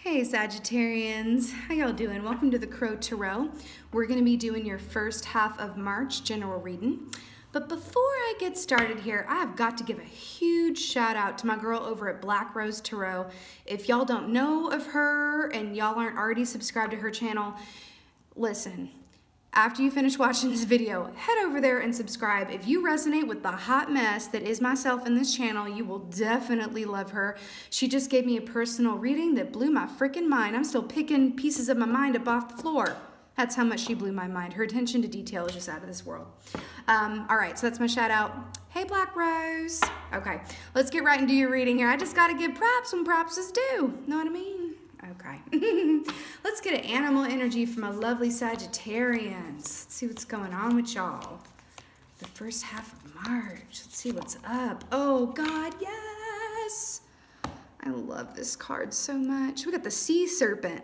Hey Sagittarians, how y'all doing? Welcome to the Crow Tarot. We're going to be doing your first half of March general reading. But before I get started here, I've got to give a huge shout out to my girl over at Black Rose Tarot. If y'all don't know of her and y'all aren't already subscribed to her channel, listen. After you finish watching this video, head over there and subscribe. If you resonate with the hot mess that is myself in this channel, you will definitely love her. She just gave me a personal reading that blew my freaking mind. I'm still picking pieces of my mind up off the floor. That's how much she blew my mind. Her attention to detail is just out of this world. All right, so that's my shout out. Hey, Black Rose. Okay, let's get right into your reading here. I just got to give props when props is due. Know what I mean? Okay. Let's get an animal energy from a lovely Sagittarians. Let's see what's going on with y'all. The first half of March. Let's see what's up. Oh, God, yes. I love this card so much. We got the Sea Serpent.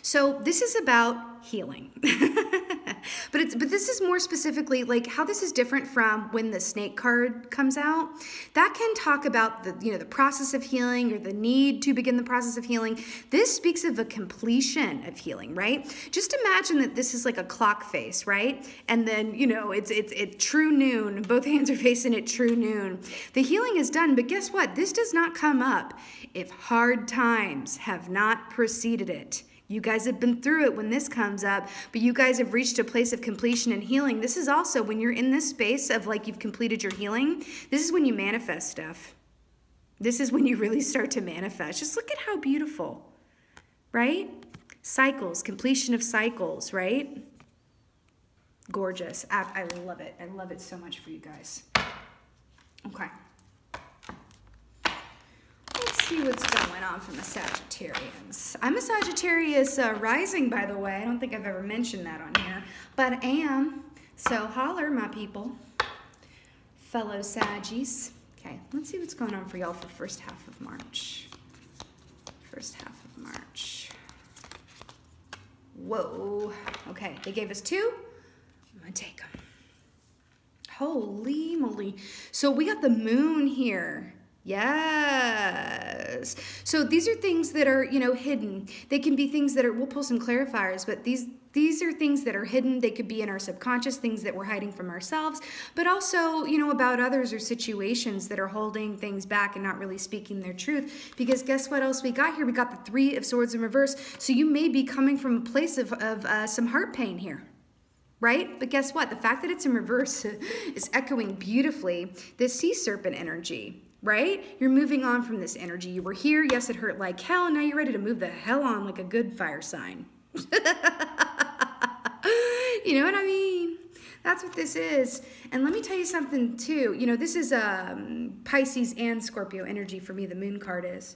So this is about healing. but this is more specifically like how this is different from when the Snake card comes out. That can talk about the process of healing or the need to begin the process of healing. This speaks of a completion of healing, right? Just imagine that this is like a clock face, right? And then, it's true noon. Both hands are facing at true noon. The healing is done, but guess what? This does not come up if hard times have not preceded it. You guys have been through it when this comes up, but you guys have reached a place of completion and healing. This is also when you're in this space of like you've completed your healing. This is when you manifest stuff. This is when you really start to manifest. Just look at how beautiful, right? Cycles, completion of cycles, right? Gorgeous. I love it. I love it so much for you guys. Okay. Let's see what's going on from the Sagittarians. I'm a Sagittarius rising, by the way. I don't think I've ever mentioned that on here, but I am. So holler, my people, fellow Saggies. Okay, let's see what's going on for y'all for the first half of March. First half of March. Whoa. Okay, they gave us two. I'm going to take them. Holy moly. So we got the moon here. Yes. So these are things that are, hidden. They can be things that are, we'll pull some clarifiers, but these are things that are hidden. They could be in our subconscious, things that we're hiding from ourselves, but also, about others or situations that are holding things back and not really speaking their truth. Because guess what else we got here? We got the Three of Swords in reverse. So you may be coming from a place of some heart pain here. Right? But guess what? The fact that it's in reverse is echoing beautifully this Sea Serpent energy. Right? You're moving on from this energy. You were here, yes, it hurt like hell, and now you're ready to move the hell on like a good fire sign. You know what I mean? That's what this is. And let me tell you something too. This is Pisces and Scorpio energy for me, the moon card is.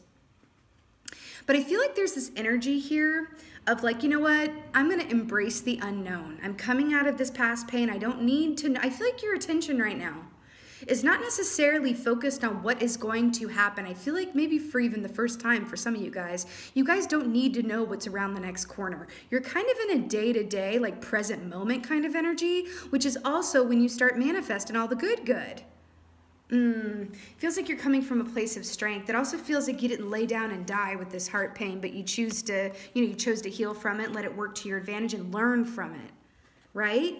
But I feel like there's this energy here of like, you know what? I'm going to embrace the unknown. I'm coming out of this past pain. I don't need to, I feel like your attention right now is not necessarily focused on what is going to happen. I feel like maybe for even the first time for some of you guys don't need to know what's around the next corner. You're kind of in a day-to-day, like present moment kind of energy, which is also when you start manifesting all the good. Feels like you're coming from a place of strength. It also feels like you didn't lay down and die with this heart pain, but you chose to heal from it, let it work to your advantage and learn from it, right?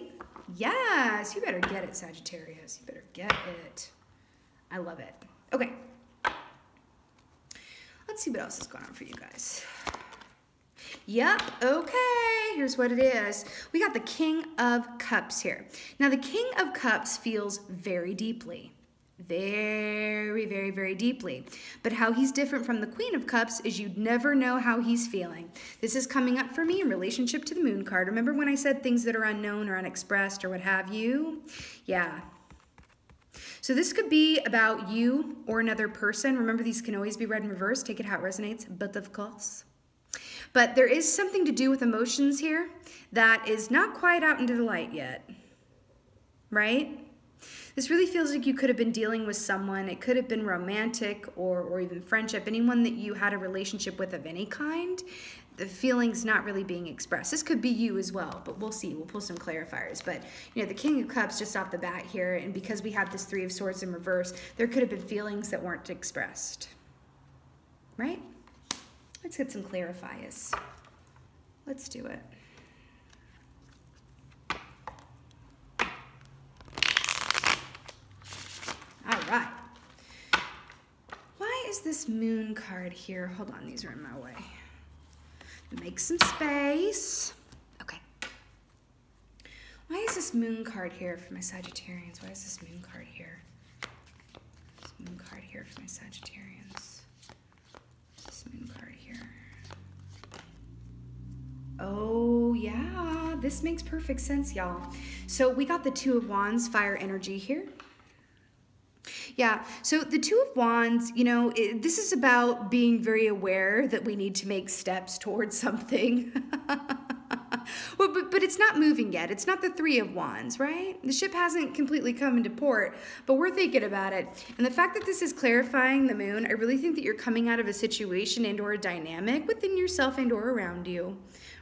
Yes, you better get it, Sagittarius. You better get it. I love it. Okay. Let's see what else is going on for you guys. Yep, okay, here's what it is. We got the King of Cups here. Now, the King of Cups feels very deeply. Very, very, very deeply. But how he's different from the Queen of Cups is you'd never know how he's feeling. This is coming up for me in relationship to the moon card. Remember when I said things that are unknown or unexpressed or what have you? Yeah. So this could be about you or another person. Remember, these can always be read in reverse. Take it how it resonates, but of course. But there is something to do with emotions here that is not quite out into the light yet, right? This really feels like you could have been dealing with someone. It could have been romantic or even friendship, anyone that you had a relationship with of any kind. The feeling's not really being expressed. This could be you as well, but we'll see. We'll pull some clarifiers. But, the King of Cups just off the bat here, and because we have this Three of Swords in reverse, there could have been feelings that weren't expressed, right? Let's get some clarifiers. Let's do it. All right. Why is this moon card here? Hold on, these are in my way. Make some space. Okay. Why is this moon card here for my Sagittarians? Why is this moon card here? This moon card here for my Sagittarians. This moon card here. Oh, yeah. This makes perfect sense, y'all. So we got the Two of Wands, fire energy here. Yeah, so the Two of Wands, you know, this is about being very aware that we need to make steps towards something. Well, but it's not moving yet. It's not the Three of Wands, right? The ship hasn't completely come into port, but we're thinking about it. And the fact that this is clarifying the moon, I really think that you're coming out of a situation and or a dynamic within yourself and or around you,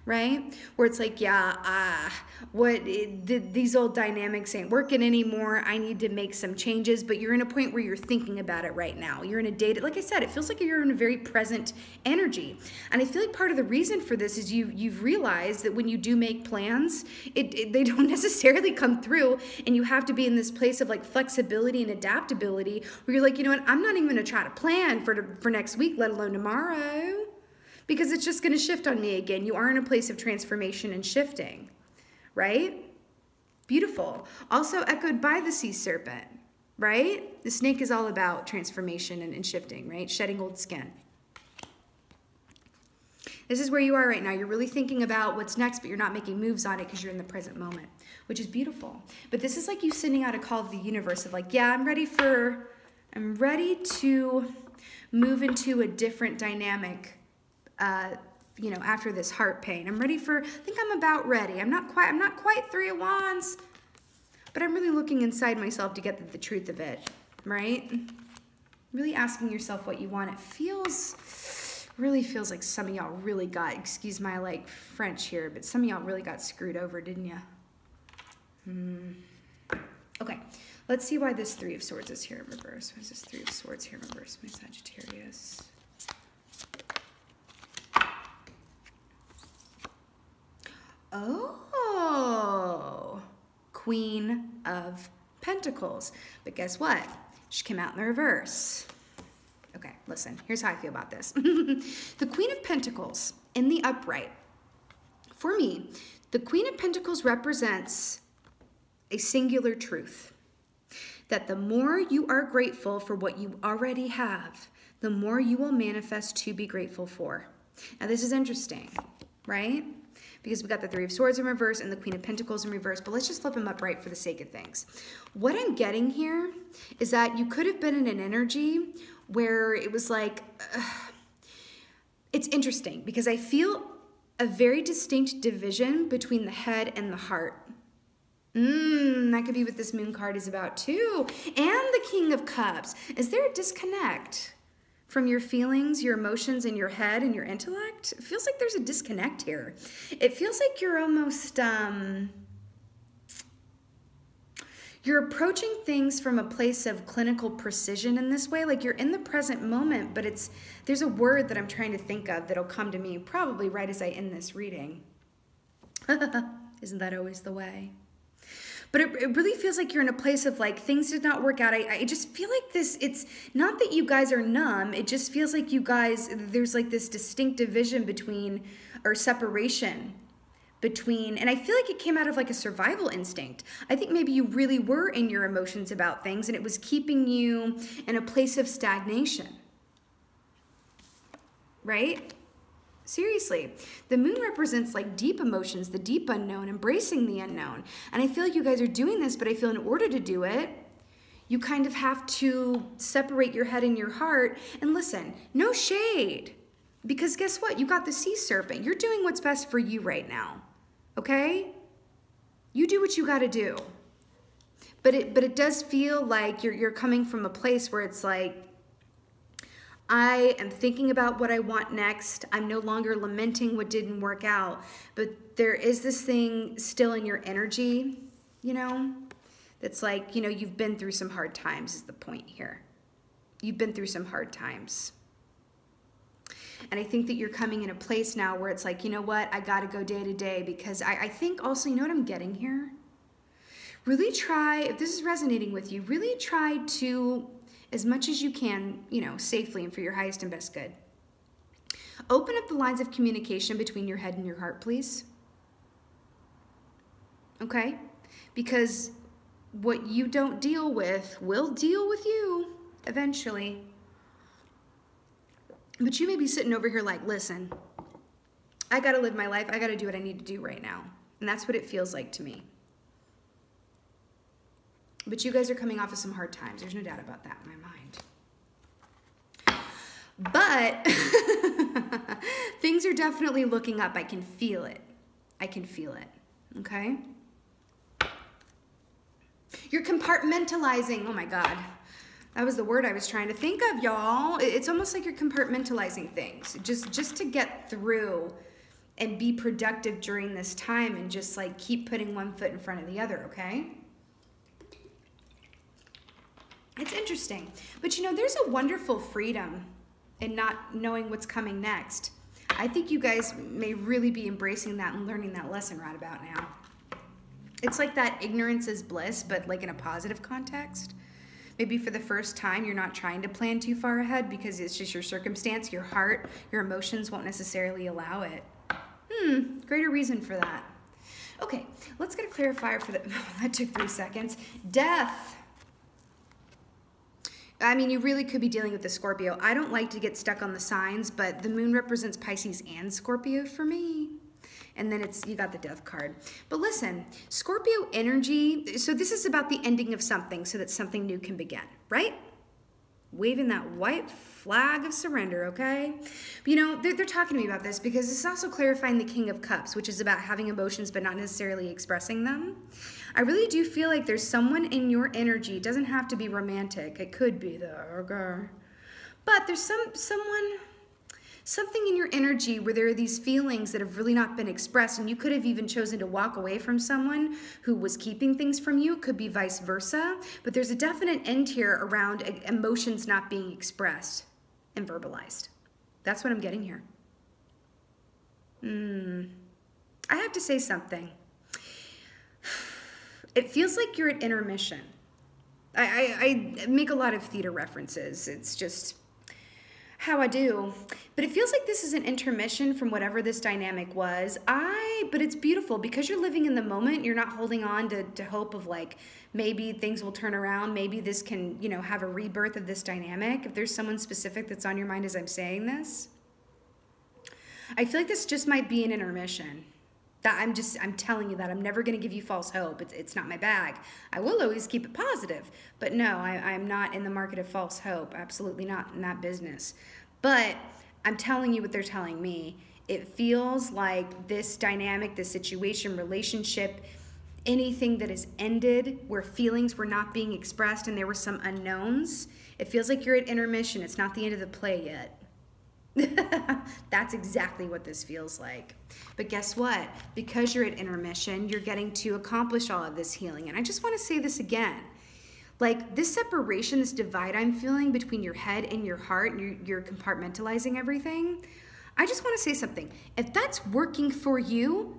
right? Where it's like, yeah, these old dynamics ain't working anymore. I need to make some changes, but you're in a point where you're thinking about it right now. You're in a date, like I said, it feels like you're in a very present energy. And I feel like part of the reason for this is you've realized that when you do make plans, they don't necessarily come through, and you have to be in this place of like flexibility and adaptability where you're like, you know what, I'm not even gonna try to plan for next week, let alone tomorrow. Because it's just going to shift on me again. You are in a place of transformation and shifting, right? Beautiful. Also echoed by the sea serpent, right? The snake is all about transformation and shifting, right? Shedding old skin. This is where you are right now. You're really thinking about what's next, but you're not making moves on it because you're in the present moment, which is beautiful. But this is like you sending out a call to the universe of like, yeah, I'm ready to move into a different dynamic. You know, after this heart pain, I think I'm about ready. I'm not quite Three of Wands, but I'm really looking inside myself to get the truth of it, right? Really asking yourself what you want. It really feels like some of y'all really got, excuse my like French here, but some of y'all really got screwed over, didn't you? Okay, let's see why this Three of Swords is here in reverse. Why is this Three of Swords here in reverse, my Sagittarius? Oh, Queen of Pentacles. But guess what? She came out in the reverse. Okay, listen, here's how I feel about this. The Queen of Pentacles in the upright. For me, the Queen of Pentacles represents a singular truth. That the more you are grateful for what you already have, the more you will manifest to be grateful for. Now this is interesting, right? Because we got the Three of Swords in reverse and the Queen of Pentacles in reverse, but let's just flip them upright for the sake of things. What I'm getting here is that you could have been in an energy where it was like, it's interesting because I feel a very distinct division between the head and the heart. That could be what this moon card is about too. And the King of Cups. Is there a disconnect from your feelings, your emotions, and your head and your intellect? It feels like there's a disconnect here. It feels like you're almost, you're approaching things from a place of clinical precision in this way. Like you're in the present moment, but there's a word that I'm trying to think of that'll come to me probably right as I end this reading. Isn't that always the way? But it really feels like you're in a place of like, things did not work out. I just feel like this, it's not that you guys are numb. It just feels like you guys, there's like this distinct division between, or separation between, and I feel like it came out of like a survival instinct. I think maybe you really were in your emotions about things and it was keeping you in a place of stagnation. Right? Seriously, the moon represents like deep emotions, the deep unknown, embracing the unknown. And I feel like you guys are doing this, but I feel in order to do it, you kind of have to separate your head and your heart. And listen, no shade, because guess what? You got the sea serpent. You're doing what's best for you right now, okay? You do what you got to do. But it does feel like you're coming from a place where it's like, I am thinking about what I want next. I'm no longer lamenting what didn't work out, but there is this thing still in your energy, you know, that's like, you know, you've been through some hard times is the point here. You've been through some hard times. And I think that you're coming in a place now where it's like, you know what, I got to go day to day, because I think also, you know what I'm getting here? Really try, if this is resonating with you, really try to, as much as you can, you know, safely and for your highest and best good, open up the lines of communication between your head and your heart, please. Okay? Because what you don't deal with will deal with you eventually. But you may be sitting over here like, listen, I got to live my life. I got to do what I need to do right now. And that's what it feels like to me. But you guys are coming off of some hard times. There's no doubt about that in my mind. But things are definitely looking up. I can feel it. I can feel it. Okay? You're compartmentalizing. Oh my God. That was the word I was trying to think of, y'all. It's almost like you're compartmentalizing things just to get through and be productive during this time, and just like keep putting one foot in front of the other, okay? It's interesting. But you know, there's a wonderful freedom in not knowing what's coming next. I think you guys may really be embracing that and learning that lesson right about now. It's like that ignorance is bliss, but like in a positive context. Maybe for the first time, you're not trying to plan too far ahead because it's just your circumstance, your heart, your emotions won't necessarily allow it. Greater reason for that. Okay, let's get a clarifier for that. That took 3 seconds. Death. I mean, you really could be dealing with the Scorpio. I don't like to get stuck on the signs, but the moon represents Pisces and Scorpio for me. And then you got the death card. But listen, Scorpio energy, so this is about the ending of something so that something new can begin, right? Waving that white flag of surrender, okay? But you know, they're talking to me about this because it's also clarifying the King of Cups, which is about having emotions but not necessarily expressing them. I really do feel like there's someone in your energy. It doesn't have to be romantic. It could be though, but there's something in your energy where there are these feelings that have really not been expressed, and you could have even chosen to walk away from someone who was keeping things from you. It could be vice versa, but there's a definite end here around emotions not being expressed and verbalized. That's what I'm getting here. I have to say something. It feels like you're at intermission. I make a lot of theater references. It's just how I do. But it feels like this is an intermission from whatever this dynamic was. But it's beautiful because you're living in the moment. You're not holding on to hope of like, maybe things will turn around. Maybe this can, you know, have a rebirth of this dynamic. If there's someone specific that's on your mind as I'm saying this, I feel like this just might be an intermission. I'm telling you that. I'm never going to give you false hope. It's not my bag. I will always keep it positive. But no, I'm not in the market of false hope. Absolutely not in that business. But I'm telling you what they're telling me. It feels like this dynamic, this situation, relationship, anything that has ended where feelings were not being expressed and there were some unknowns, it feels like you're at intermission. It's not the end of the play yet. That's exactly what this feels like. But guess what? Because you're at intermission, you're getting to accomplish all of this healing. And I just want to say this again. Like this separation, this divide I'm feeling between your head and your heart, and you're compartmentalizing everything. I just want to say something. If that's working for you,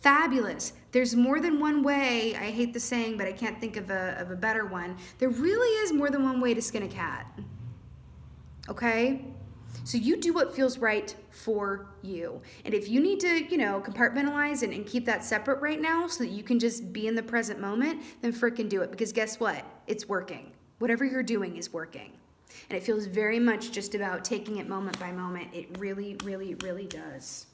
fabulous. There's more than one way. I hate the saying, but I can't think of a better one. There really is more than one way to skin a cat. Okay? So you do what feels right for you. And if you need to, you know, compartmentalize and keep that separate right now so that you can just be in the present moment, then frickin' do it. Because guess what? It's working. Whatever you're doing is working. And it feels very much just about taking it moment by moment. It really, really, really does.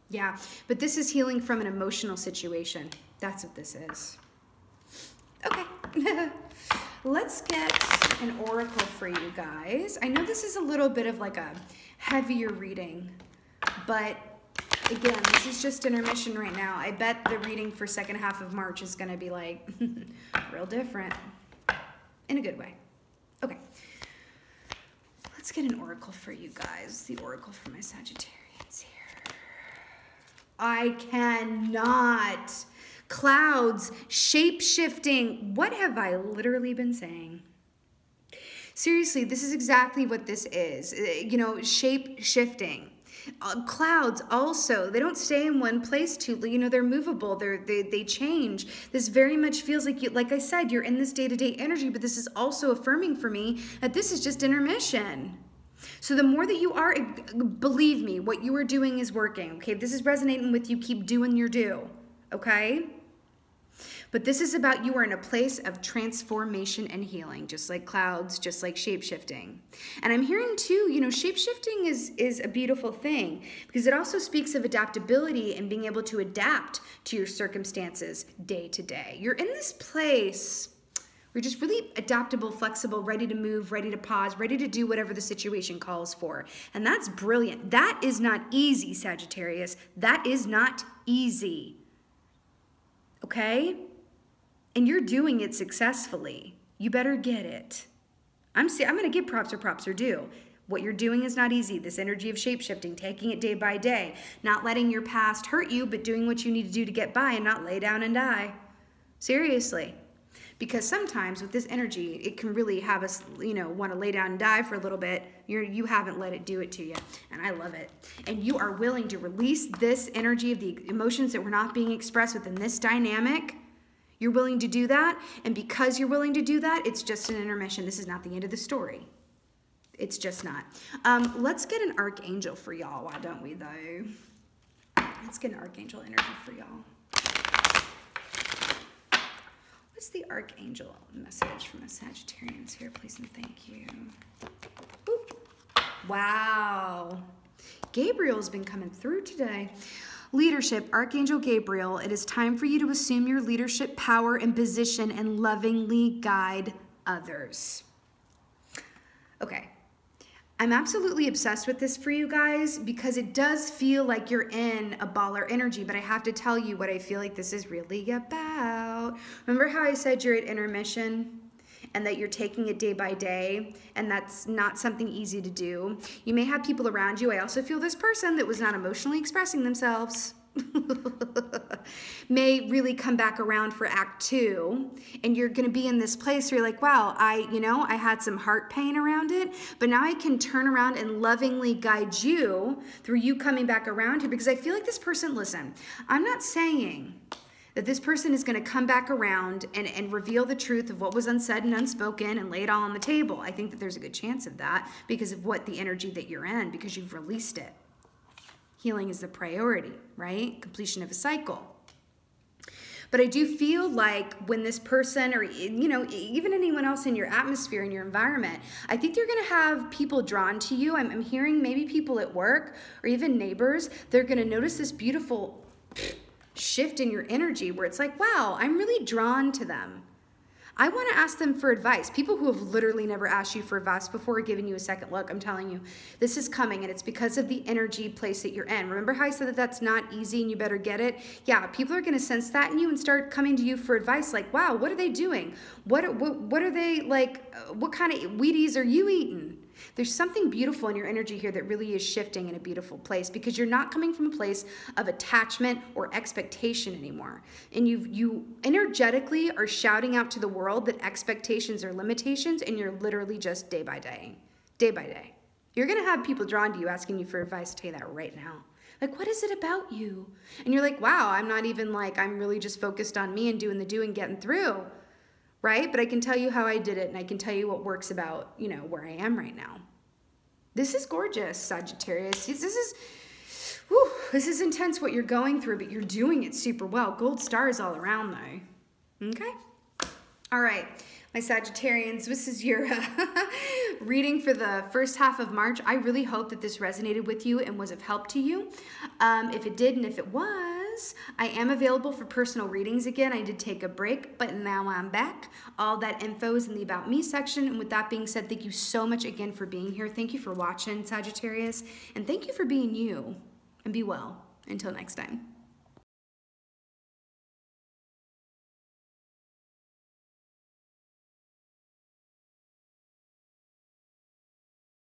Yeah, but this is healing from an emotional situation. That's what this is. Okay. Let's get an oracle for you guys. I know this is a little bit of like a heavier reading, but again, this is just intermission right now. I bet the reading for second half of March is going to be like real different in a good way. Okay. Let's get an oracle for you guys. The oracle for my Sagittarians here. I cannot. Clouds, shape-shifting. What have I literally been saying? Seriously, this is exactly what this is. You know, shape shifting. Clouds also, they don't stay in one place too, you know, they're movable, they change. This very much feels like, like I said, you're in this day-to-day energy, but this is also affirming for me that this is just intermission. So the more that you are, believe me, what you are doing is working, okay? If this is resonating with you, keep doing your due, okay? But this is about you are in a place of transformation and healing, just like clouds, just like shape-shifting. And I'm hearing too, you know, shape-shifting is a beautiful thing because it also speaks of adaptability and being able to adapt to your circumstances day to day. You're in this place where you're just really adaptable, flexible, ready to move, ready to pause, ready to do whatever the situation calls for. And that's brilliant. That is not easy, Sagittarius. That is not easy. Okay? And you're doing it successfully. You better get it. I'm going to give props where props are due. What you're doing is not easy. This energy of shape-shifting, taking it day by day, not letting your past hurt you, but doing what you need to do to get by and not lay down and die. Seriously. Because sometimes with this energy, it can really have us, you know, want to lay down and die for a little bit. You haven't let it do it to you. And I love it. And you are willing to release this energy of the emotions that were not being expressed within this dynamic. You're willing to do that, and because you're willing to do that, it's just an intermission. This is not the end of the story. It's just not. Let's get an archangel for y'all, why don't we, though? Let's get an archangel energy for y'all. What's the archangel message from the Sagittarians here, please and thank you? Ooh. Wow. Gabriel's been coming through today. Leadership, Archangel Gabriel, it is time for you to assume your leadership power and position and lovingly guide others. Okay, I'm absolutely obsessed with this for you guys because it does feel like you're in a baller energy, but I have to tell you what I feel like this is really about. Remember how I said you're at intermission? And that you're taking it day by day, and that's not something easy to do. You may have people around you. I also feel this person that was not emotionally expressing themselves may really come back around for Act 2, and you're gonna be in this place where you're like, wow, I had some heart pain around it, but now I can turn around and lovingly guide you through you coming back around here, because I feel like this person, listen, I'm not saying that this person is going to come back around and reveal the truth of what was unsaid and unspoken and lay it all on the table. I think that there's a good chance of that because of what the energy that you're in, because you've released it. Healing is the priority, right? Completion of a cycle. But I do feel like when this person, or you know, even anyone else in your atmosphere, in your environment, I think you're going to have people drawn to you. I'm hearing maybe people at work or even neighbors. They're going to notice this beautiful shift in your energy where it's like, wow, I'm really drawn to them. I want to ask them for advice. People who have literally never asked you for advice before are giving you a second look. I'm telling you, this is coming, and it's because of the energy place that you're in. Remember how I said that that's not easy and you better get it? Yeah, people are going to sense that in you and start coming to you for advice like, wow, what are they doing? What are they like? What kind of Wheaties are you eating? There's something beautiful in your energy here that really is shifting in a beautiful place because you're not coming from a place of attachment or expectation anymore. And you energetically are shouting out to the world that expectations are limitations, and you're literally just day by day. You're going to have people drawn to you asking you for advice. I'll tell you that right now. Like, what is it about you? And you're like, wow, I'm not even like, I'm really just focused on me and doing the do and getting through. Right? But I can tell you how I did it, and I can tell you what works about, you know, where I am right now. This is gorgeous, Sagittarius. This is intense what you're going through, but you're doing it super well. Gold stars all around, though. Okay? All right. My Sagittarians, this is your reading for the first half of March. I really hope that this resonated with you and was of help to you. If it did, and if it was, I am available for personal readings again. I did take a break, but now I'm back. All that info is in the About Me section. And with that being said, thank you so much again for being here. Thank you for watching, Sagittarius. And thank you for being you. And be well. Until next time.